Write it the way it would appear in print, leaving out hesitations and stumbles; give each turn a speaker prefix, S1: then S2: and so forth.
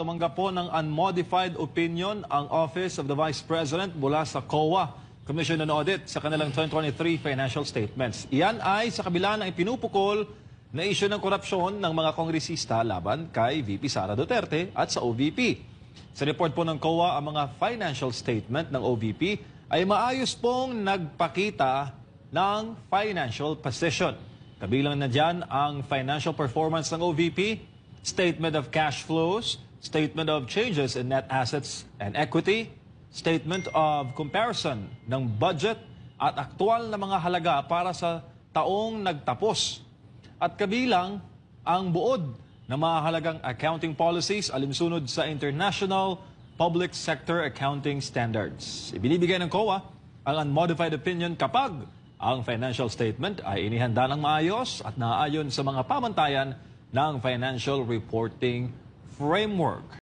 S1: Tumanggap po ng unmodified opinion ang Office of the Vice President mula sa COA, Commission on Audit, sa kanilang 2023 financial statements. Iyan ay sa kabila ng ipinupukol na isyu ng korupsyon ng mga kongresista laban kay VP Sara Duterte at sa OVP. Sa report po ng COA, ang mga financial statement ng OVP ay maayos pong nagpakita ng financial position. Kabilang na dyan ang financial performance ng OVP, statement of cash flows, statement of changes in net assets and equity, statement of comparison ng budget at aktual na mga halaga para sa taong nagtapos. At kabilang ang buod ng mga halagang accounting policies alinsunod sa International Public Sector Accounting Standards. Ibinibigay ng COA ang unmodified opinion kapag ang financial statement ay inihanda ng maayos at naaayon sa mga pamantayan ng financial reporting framework.